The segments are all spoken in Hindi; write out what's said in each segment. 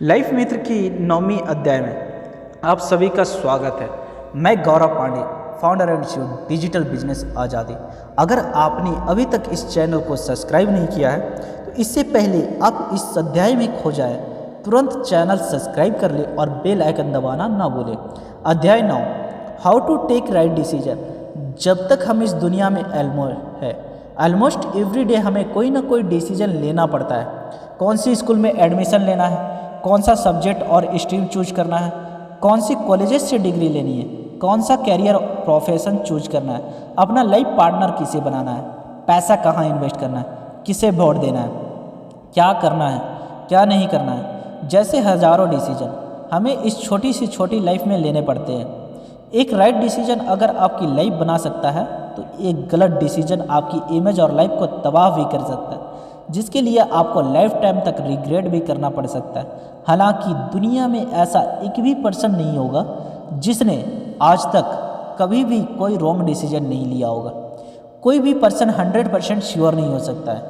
लाइफ मित्र की 9वीं अध्याय में आप सभी का स्वागत है। मैं Gaurav Pandey, founder and institute digital business Azadi. अगर आपने अभी तक इस चैनल को सब्सक्राइब नहीं किया है तो इससे पहले आप इस अध्याय में खो जाए, तुरंत चैनल सब्सक्राइब कर ले और बेल आइकन दबाना ना भूलें। अध्याय 9, how to take right decision. जब तक हम इस दुनिया में ऑलमोस्ट एवरी डे हमें कोई ना कोई डिसीजन लेना पड़ता है। कौन सी स्कूल में एडमिशन लेना है, कौन सा सब्जेक्ट और स्ट्रीम चूज करना है, कौन सी कॉलेजेस से डिग्री लेनी है, कौन सा कैरियर प्रोफेशन चूज करना है, अपना लाइफ पार्टनर किसे बनाना है, पैसा कहाँ इन्वेस्ट करना है, किसे वोट देना है, क्या करना है, क्या नहीं करना है, जैसे हज़ारों डिसीजन हमें इस छोटी सी छोटी लाइफ में लेने पड़ते हैं। एक राइट डिसीजन अगर आपकी लाइफ बना सकता है तो एक गलत डिसीजन आपकी इमेज और लाइफ को तबाह भी कर सकता है, जिसके लिए आपको लाइफ टाइम तक रिग्रेट भी करना पड़ सकता है। हालांकि दुनिया में ऐसा एक भी पर्सन नहीं होगा जिसने आज तक कभी भी कोई रॉन्ग डिसीजन नहीं लिया होगा। कोई भी पर्सन 100% श्योर नहीं हो सकता है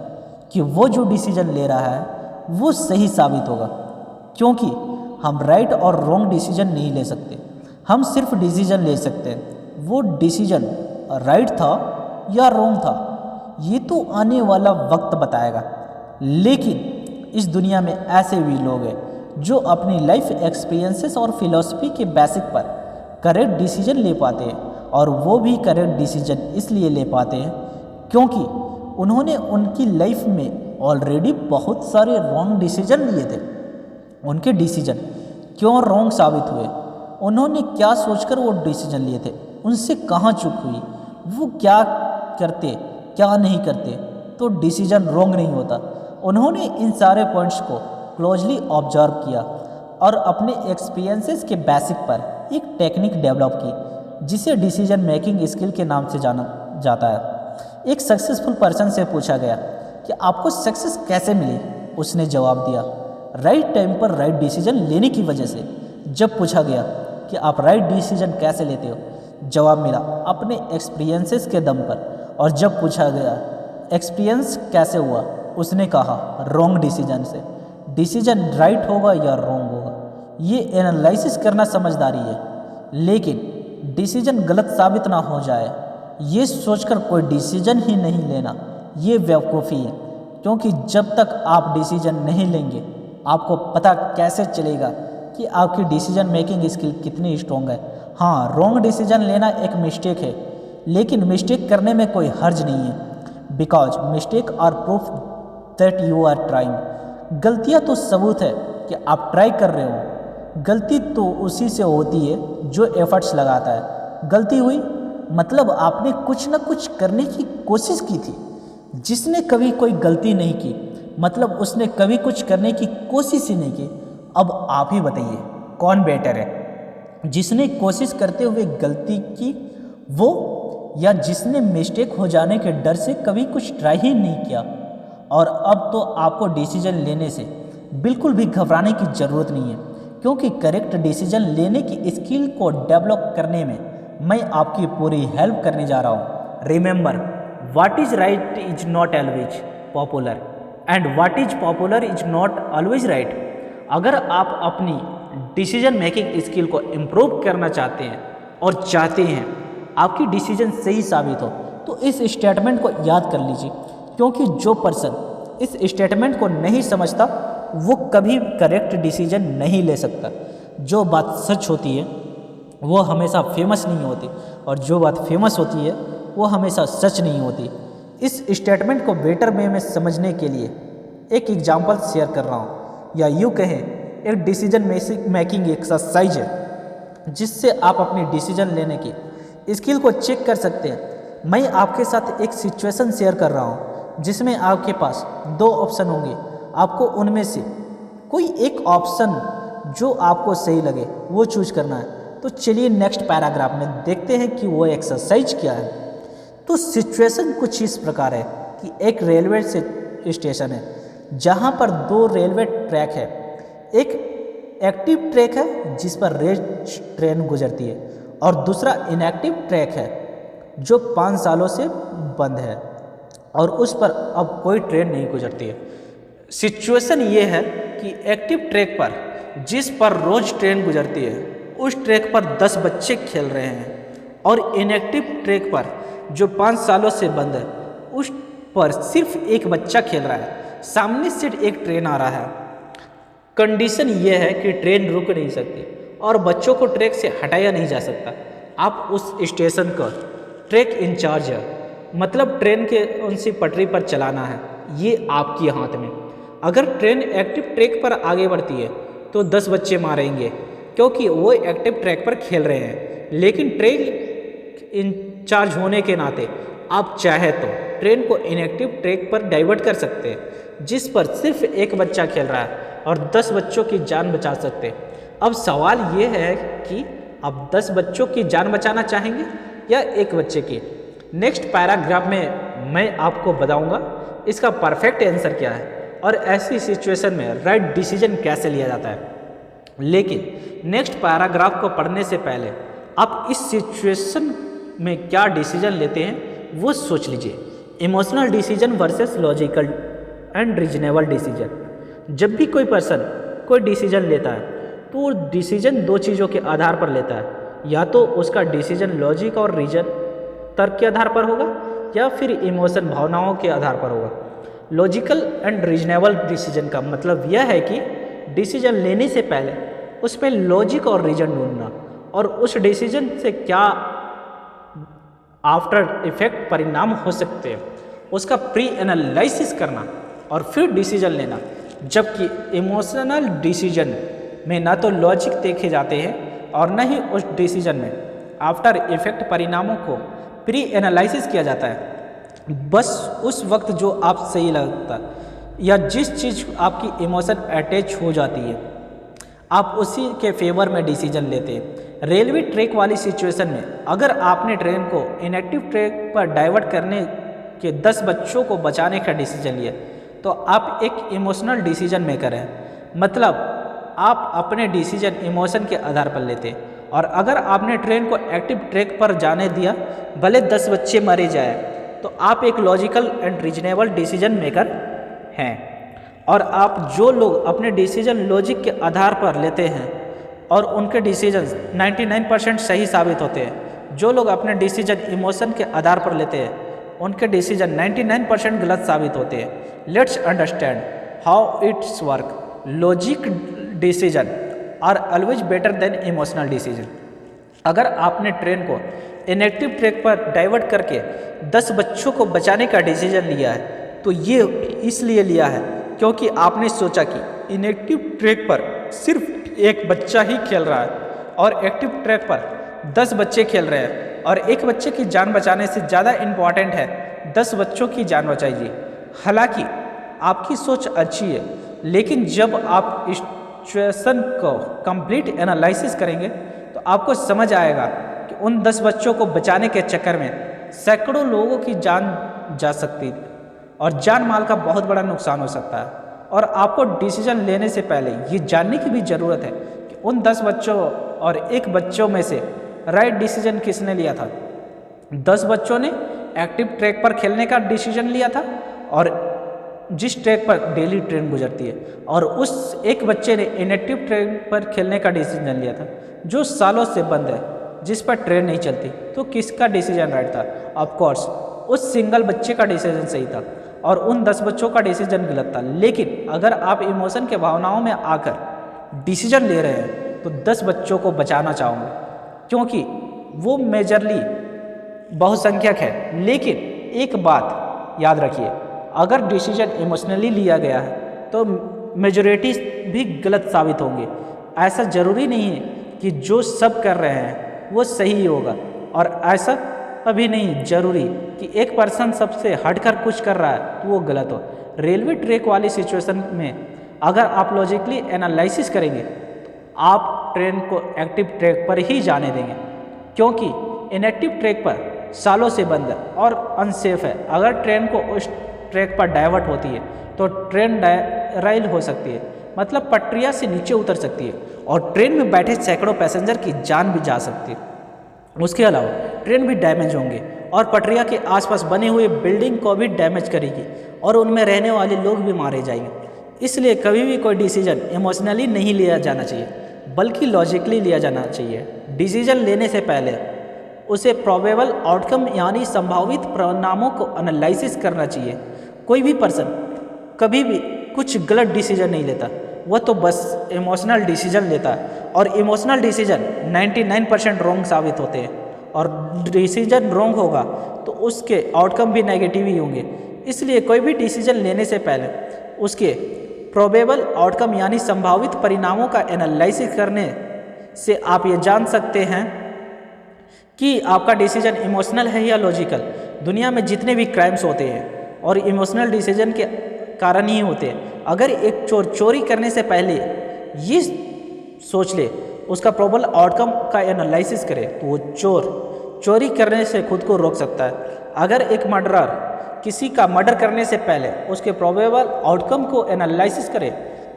कि वो जो डिसीजन ले रहा है वो सही साबित होगा, क्योंकि हम राइट और रॉन्ग डिसीजन नहीं ले सकते। हम सिर्फ डिसीजन ले सकते हैं। वो डिसीजन राइट था या रॉन्ग था ये तो आने वाला वक्त बताएगा। लेकिन इस दुनिया में ऐसे भी लोग हैं जो अपनी लाइफ एक्सपीरियंसेस और फिलॉसफी के बेसिक पर करेक्ट डिसीजन ले पाते हैं, और वो भी करेक्ट डिसीजन इसलिए ले पाते हैं क्योंकि उन्होंने उनकी लाइफ में ऑलरेडी बहुत सारे रॉन्ग डिसीजन लिए थे। उनके डिसीजन क्यों रॉन्ग साबित हुए, उन्होंने क्या सोचकर वो डिसीजन लिए थे, उनसे कहाँ चूक हुई, वो क्या करते क्या नहीं करते तो डिसीजन रॉन्ग नहीं होता। उन्होंने इन सारे पॉइंट्स को क्लोजली ऑब्जर्व किया और अपने एक्सपीरियंसेस के बेसिक पर एक टेक्निक डेवलप की जिसे डिसीजन मेकिंग स्किल के नाम से जाना जाता है। एक सक्सेसफुल पर्सन से पूछा गया कि आपको सक्सेस कैसे मिली। उसने जवाब दिया, राइट टाइम पर राइट डिसीजन लेने की वजह से। जब पूछा गया कि आप राइट डिसीजन कैसे लेते हो, जवाब मिला, अपने एक्सपीरियंसेस के दम पर। और जब पूछा गया एक्सपीरियंस कैसे हुआ, उसने कहा रॉन्ग डिसीजन से। डिसीजन राइट होगा या रॉन्ग होगा ये एनालिसिस करना समझदारी है, लेकिन डिसीजन गलत साबित ना हो जाए ये सोचकर कोई डिसीजन ही नहीं लेना ये बेवकूफ़ी है। क्योंकि जब तक आप डिसीजन नहीं लेंगे आपको पता कैसे चलेगा कि आपकी डिसीजन मेकिंग स्किल कितनी स्ट्रॉन्ग है। हाँ, रॉन्ग डिसीजन लेना एक मिस्टेक है, लेकिन मिस्टेक करने में कोई हर्ज नहीं है। Because mistake are proof that you are trying. गलतियाँ तो सबूत है कि आप ट्राई कर रहे हो। गलती तो उसी से होती है जो एफर्ट्स लगाता है। गलती हुई मतलब आपने कुछ ना कुछ करने की कोशिश की थी। जिसने कभी कोई गलती नहीं की मतलब उसने कभी कुछ करने की कोशिश ही नहीं की। अब आप ही बताइए कौन बेटर है, जिसने कोशिश करते हुए गलती की वो, या जिसने मिस्टेक हो जाने के डर से कभी कुछ ट्राई ही नहीं किया। और अब तो आपको डिसीजन लेने से बिल्कुल भी घबराने की ज़रूरत नहीं है, क्योंकि करेक्ट डिसीजन लेने की स्किल को डेवलप करने में मैं आपकी पूरी हेल्प करने जा रहा हूँ। Remember, what is right is not always popular and what is popular is not always right. अगर आप अपनी डिसीजन मेकिंग स्किल को इम्प्रूव करना चाहते हैं और चाहते हैं आपकी डिसीजन सही साबित हो तो इस स्टेटमेंट को याद कर लीजिए, क्योंकि जो पर्सन इस स्टेटमेंट को नहीं समझता वो कभी करेक्ट डिसीजन नहीं ले सकता। जो बात सच होती है वो हमेशा फेमस नहीं होती, और जो बात फेमस होती है वो हमेशा सच नहीं होती। इस स्टेटमेंट को बेटर वे में समझने के लिए एक एग्जाम्पल शेयर कर रहा हूँ, या यूँ कहें एक डिसीजन मेकिंग एक्सरसाइज है जिससे आप अपनी डिसीजन लेने की स्किल को चेक कर सकते हैं। मैं आपके साथ एक सिचुएशन शेयर कर रहा हूँ जिसमें आपके पास 2 ऑप्शन होंगे। आपको उनमें से कोई एक ऑप्शन जो आपको सही लगे वो चूज करना है। तो चलिए नेक्स्ट पैराग्राफ में देखते हैं कि वो एक्सरसाइज क्या है। तो सिचुएशन कुछ इस प्रकार है कि एक रेलवे स्टेशन है जहाँ पर 2 रेलवे ट्रैक है। एक एक्टिव ट्रैक है जिस पर रेल ट्रेन गुजरती है, और दूसरा इनएक्टिव ट्रैक है जो 5 सालों से बंद है और उस पर अब कोई ट्रेन नहीं गुजरती है। सिचुएशन ये है कि एक्टिव ट्रैक पर जिस पर रोज ट्रेन गुजरती है, उस ट्रैक पर 10 बच्चे खेल रहे हैं और इनएक्टिव ट्रैक पर जो 5 सालों से बंद है, उस पर सिर्फ एक बच्चा खेल रहा है। सामने से एक ट्रेन आ रहा है। कंडीशन यह है कि ट्रेन रुक नहीं सकती और बच्चों को ट्रैक से हटाया नहीं जा सकता। आप उस स्टेशन का ट्रैक इंचार्ज है, मतलब ट्रेन के उनसी पटरी पर चलाना है, ये आपके हाथ में। अगर ट्रेन एक्टिव ट्रैक पर आगे बढ़ती है तो 10 बच्चे मारेंगे क्योंकि वो एक्टिव ट्रैक पर खेल रहे हैं। लेकिन ट्रैक इंचार्ज होने के नाते आप चाहे तो ट्रेन को इनएक्टिव ट्रैक पर डाइवर्ट कर सकते हैं, जिस पर सिर्फ एक बच्चा खेल रहा है और 10 बच्चों की जान बचा सकते हैं। अब सवाल ये है कि आप 10 बच्चों की जान बचाना चाहेंगे या एक बच्चे की। नेक्स्ट पैराग्राफ में मैं आपको बताऊंगा इसका परफेक्ट आंसर क्या है और ऐसी सिचुएशन में राइट डिसीजन कैसे लिया जाता है। लेकिन नेक्स्ट पैराग्राफ को पढ़ने से पहले आप इस सिचुएशन में क्या डिसीजन लेते हैं वो सोच लीजिए। Emotional decision versus logical and reasonable decision. जब भी कोई पर्सन कोई डिसीजन लेता है तो वो डिसीजन 2 चीज़ों के आधार पर लेता है, या तो उसका डिसीजन लॉजिक और रीजन तर्क के आधार पर होगा या फिर इमोशन भावनाओं के आधार पर होगा। लॉजिकल एंड रीजनेबल डिसीजन का मतलब यह है कि डिसीजन लेने से पहले उसमें लॉजिक और रीजन ढूंढना और उस डिसीजन से क्या आफ्टर इफेक्ट परिणाम हो सकते हैं उसका प्री एनालिसिस करना और फिर डिसीजन लेना। जबकि इमोशनल डिसीजन में ना तो लॉजिक देखे जाते हैं और न ही उस डिसीजन में आफ्टर इफेक्ट परिणामों को प्री एनालिसिस किया जाता है। बस उस वक्त जो आप सही लगता या जिस चीज़ आपकी इमोशन अटैच हो जाती है आप उसी के फेवर में डिसीजन लेते हैं। रेलवे ट्रैक वाली सिचुएशन में अगर आपने ट्रेन को इनएक्टिव ट्रैक पर डाइवर्ट करने के 10 बच्चों को बचाने का डिसीजन लिया तो आप एक इमोशनल डिसीजन मेकर हैं, मतलब आप अपने डिसीजन इमोशन के आधार पर लेते हैं। और अगर आपने ट्रेन को एक्टिव ट्रैक पर जाने दिया भले 10 बच्चे मारे जाए तो आप एक logical and reasonable decision maker हैं। और आप जो लोग अपने डिसीजन लॉजिक के आधार पर लेते हैं और उनके डिसीजन 99% सही साबित होते हैं, जो लोग अपने डिसीजन इमोशन के आधार पर लेते हैं उनके डिसीजन 99% गलत साबित होते हैं। Let's understand how its work. Logic decision are always better than emotional decision. अगर आपने ट्रेन को इनएक्टिव ट्रैक पर डाइवर्ट करके 10 बच्चों को बचाने का डिसीजन लिया है तो ये इसलिए लिया है क्योंकि आपने सोचा कि इनएक्टिव ट्रैक पर सिर्फ एक बच्चा ही खेल रहा है और एक्टिव ट्रैक पर 10 बच्चे खेल रहे हैं और एक बच्चे की जान बचाने से ज़्यादा इम्पॉर्टेंट है 10 बच्चों की जान बचाइए। हालांकि आपकी सोच अच्छी है, लेकिन जब आप इस सिचुएशन को कंप्लीट एनालिसिस करेंगे तो आपको समझ आएगा कि उन 10 बच्चों को बचाने के चक्कर में सैकड़ों लोगों की जान जा सकती है और जान माल का बहुत बड़ा नुकसान हो सकता है। और आपको डिसीजन लेने से पहले ये जानने की भी ज़रूरत है कि उन 10 बच्चों और एक बच्चों में से राइट डिसीजन किसने लिया था। 10 बच्चों ने एक्टिव ट्रैक पर खेलने का डिसीजन लिया था और जिस ट्रैक पर डेली ट्रेन गुजरती है, और उस एक बच्चे ने इनएक्टिव ट्रैक पर खेलने का डिसीजन लिया था जो सालों से बंद है, जिस पर ट्रेन नहीं चलती। तो किसका डिसीजन राइट था? ऑफ कोर्स उस सिंगल बच्चे का डिसीजन सही था और उन 10 बच्चों का डिसीजन गलत था। लेकिन अगर आप इमोशन के भावनाओं में आकर डिसीजन ले रहे हैं तो 10 बच्चों को बचाना चाहूँगा क्योंकि वो मेजरली बहुसंख्यक है। लेकिन एक बात याद रखिए, अगर डिसीजन इमोशनली लिया गया है तो मेजॉरिटी भी गलत साबित होंगे। ऐसा ज़रूरी नहीं है कि जो सब कर रहे हैं वो सही होगा, और ऐसा अभी नहीं जरूरी कि एक पर्सन सबसे हटकर कुछ कर रहा है तो वो गलत हो। रेलवे ट्रैक वाली सिचुएशन में अगर आप लॉजिकली एनालिसिस करेंगे तो आप ट्रेन को एक्टिव ट्रैक पर ही जाने देंगे क्योंकि इनएक्टिव ट्रैक पर सालों से बंद है और अनसेफ है। अगर ट्रेन को उस ट्रैक पर डाइवर्ट होती है तो ट्रेन डेराइल हो सकती है, मतलब पटरिया से नीचे उतर सकती है और ट्रेन में बैठे सैकड़ों पैसेंजर की जान भी जा सकती है। उसके अलावा ट्रेन भी डैमेज होंगे और पटरिया के आसपास बने हुए बिल्डिंग को भी डैमेज करेगी और उनमें रहने वाले लोग भी मारे जाएंगे। इसलिए कभी भी कोई डिसीजन इमोशनली नहीं लिया जाना चाहिए, बल्कि लॉजिकली लिया जाना चाहिए। डिसीजन लेने से पहले उसे प्रोबेबल आउटकम यानी संभावित परिणामों को एनालिसिस करना चाहिए। कोई भी पर्सन कभी भी कुछ गलत डिसीजन नहीं लेता, वह तो बस इमोशनल डिसीजन लेता है, और इमोशनल डिसीजन 99% रॉन्ग साबित होते हैं, और डिसीजन रॉन्ग होगा तो उसके आउटकम भी नेगेटिव ही होंगे। इसलिए कोई भी डिसीजन लेने से पहले उसके प्रोबेबल आउटकम यानी संभावित परिणामों का एनालिसिस करने से आप ये जान सकते हैं कि आपका डिसीजन इमोशनल है या लॉजिकल। दुनिया में जितने भी क्राइम्स होते हैं और इमोशनल डिसीजन के कारण ही होते हैं। अगर एक चोर चोरी करने से पहले ये सोच ले, उसका प्रोबेबल आउटकम का एनालिसिस करे, तो वो चोर चोरी करने से खुद को रोक सकता है। अगर एक मर्डरर किसी का मर्डर करने से पहले उसके प्रोबेबल आउटकम को एनालिसिस करे,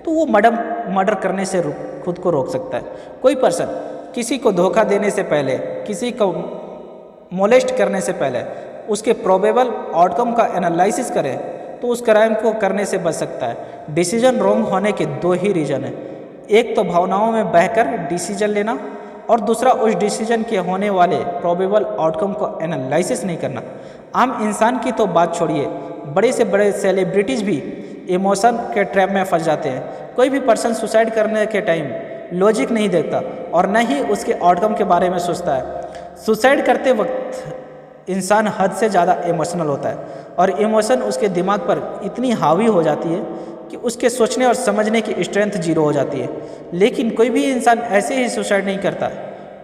तो वो मर्डर करने से खुद को रोक सकता है। कोई पर्सन किसी को धोखा देने से पहले, किसी को मोलेस्ट करने से पहले उसके प्रोबेबल आउटकम का एनालिसिस करे, तो उस क्राइम को करने से बच सकता है। डिसीजन रॉन्ग होने के दो ही रीज़न है, एक तो भावनाओं में बहकर डिसीजन लेना, और दूसरा उस डिसीजन के होने वाले प्रोबेबल आउटकम को एनालिसिस नहीं करना। आम इंसान की तो बात छोड़िए, बड़े से बड़े सेलिब्रिटीज़ भी इमोशन के ट्रैप में फंस जाते हैं। कोई भी पर्सन सुसाइड करने के टाइम लॉजिक नहीं देखता और न ही उसके आउटकम के बारे में सोचता है। सुसाइड करते वक्त इंसान हद से ज़्यादा इमोशनल होता है, और इमोशन उसके दिमाग पर इतनी हावी हो जाती है कि उसके सोचने और समझने की स्ट्रेंथ जीरो हो जाती है। लेकिन कोई भी इंसान ऐसे ही सुसाइड नहीं करता,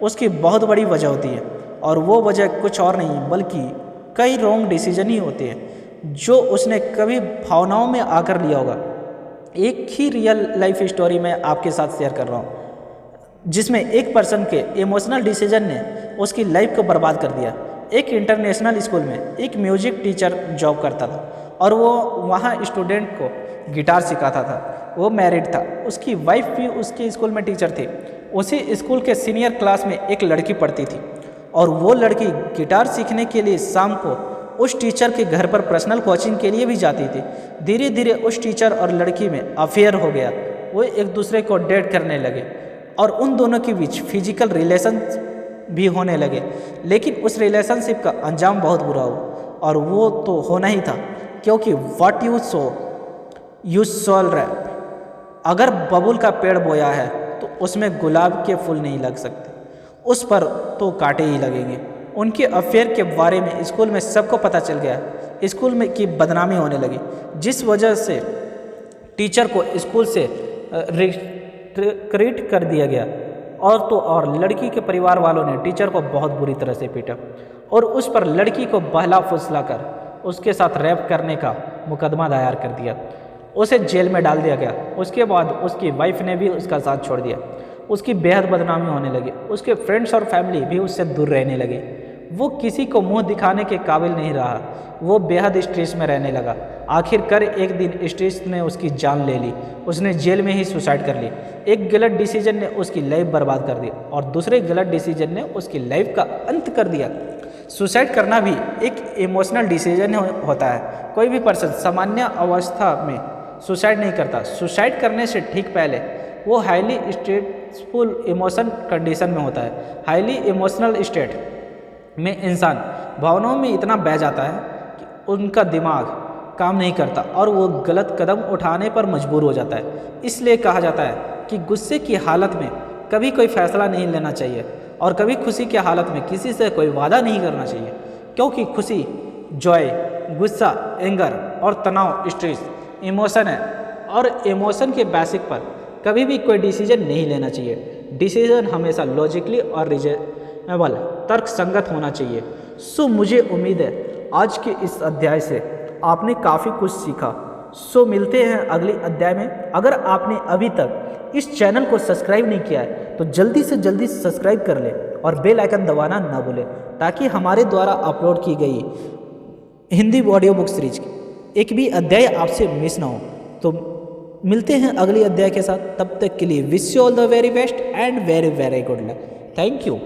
उसकी बहुत बड़ी वजह होती है, और वो वजह कुछ और नहीं बल्कि कई रॉन्ग डिसीजन ही होते हैं जो उसने कभी भावनाओं में आकर लिया होगा। एक ही रियल लाइफ स्टोरी मैं आपके साथ शेयर कर रहा हूँ, जिसमें एक पर्सन के इमोशनल डिसीजन ने उसकी लाइफ को बर्बाद कर दिया। एक इंटरनेशनल स्कूल में एक म्यूजिक टीचर जॉब करता था, और वो वहाँ स्टूडेंट को गिटार सिखाता था। वो मैरिड था, उसकी वाइफ भी उसके स्कूल में टीचर थी। उसी स्कूल के सीनियर क्लास में एक लड़की पढ़ती थी, और वो लड़की गिटार सीखने के लिए शाम को उस टीचर के घर पर पर्सनल कोचिंग के लिए भी जाती थी। धीरे धीरे उस टीचर और लड़की में अफेयर हो गया। वो एक दूसरे को डेट करने लगे, और उन दोनों के बीच फिजिकल रिलेशन भी होने लगे। लेकिन उस रिलेशनशिप का अंजाम बहुत बुरा हुआ, और वो तो होना ही था, क्योंकि what you sow you shall reap. अगर बबूल का पेड़ बोया है तो उसमें गुलाब के फूल नहीं लग सकते, उस पर तो कांटे ही लगेंगे। उनके अफेयर के बारे में स्कूल में सबको पता चल गया। स्कूल में की बदनामी होने लगी, जिस वजह से टीचर को स्कूल से रिक्रूट कर दिया गया। और तो और लड़की के परिवार वालों ने टीचर को बहुत बुरी तरह से पीटा, और उस पर लड़की को बहला फुसला कर उसके साथ रैप करने का मुकदमा दायर कर दिया। उसे जेल में डाल दिया गया। उसके बाद उसकी वाइफ ने भी उसका साथ छोड़ दिया। उसकी बेहद बदनामी होने लगी। उसके फ्रेंड्स और फैमिली भी उससे दूर रहने लगे। वो किसी को मुंह दिखाने के काबिल नहीं रहा। वो बेहद स्ट्रेस में रहने लगा। आखिरकार एक दिन स्ट्रेस ने उसकी जान ले ली। उसने जेल में ही सुसाइड कर ली। एक गलत डिसीजन ने उसकी लाइफ बर्बाद कर दी, और दूसरे गलत डिसीजन ने उसकी लाइफ का अंत कर दिया। सुसाइड करना भी एक इमोशनल डिसीजन होता है। कोई भी पर्सन सामान्य अवस्था में सुसाइड नहीं करता। सुसाइड करने से ठीक पहले वो हाईली स्ट्रेसफुल इमोशन कंडीशन में होता है। हाईली इमोशनल स्टेट में इंसान भावनाओं में इतना बह जाता है कि उनका दिमाग काम नहीं करता, और वो गलत कदम उठाने पर मजबूर हो जाता है। इसलिए कहा जाता है कि गुस्से की हालत में कभी कोई फैसला नहीं लेना चाहिए, और कभी खुशी की हालत में किसी से कोई वादा नहीं करना चाहिए, क्योंकि खुशी, जॉय, गुस्सा, एंगर और तनाव स्ट्रेस इमोशन है, और इमोशन के बेसिक पर कभी भी कोई डिसीजन नहीं लेना चाहिए। डिसीजन हमेशा लॉजिकली और रीजनेबल तर्क संगत होना चाहिए। सो मुझे उम्मीद है आज के इस अध्याय से आपने काफ़ी कुछ सीखा। सो मिलते हैं अगले अध्याय में। अगर आपने अभी तक इस चैनल को सब्सक्राइब नहीं किया है तो जल्दी से जल्दी सब्सक्राइब कर ले, और बेल आइकन दबाना ना भूलें, ताकि हमारे द्वारा अपलोड की गई हिंदी ऑडियो बुक सीरीज एक भी अध्याय आपसे मिस ना हो। तो मिलते हैं अगले अध्याय के साथ। तब तक के लिए wish you all the very best and very very good luck. Thank you.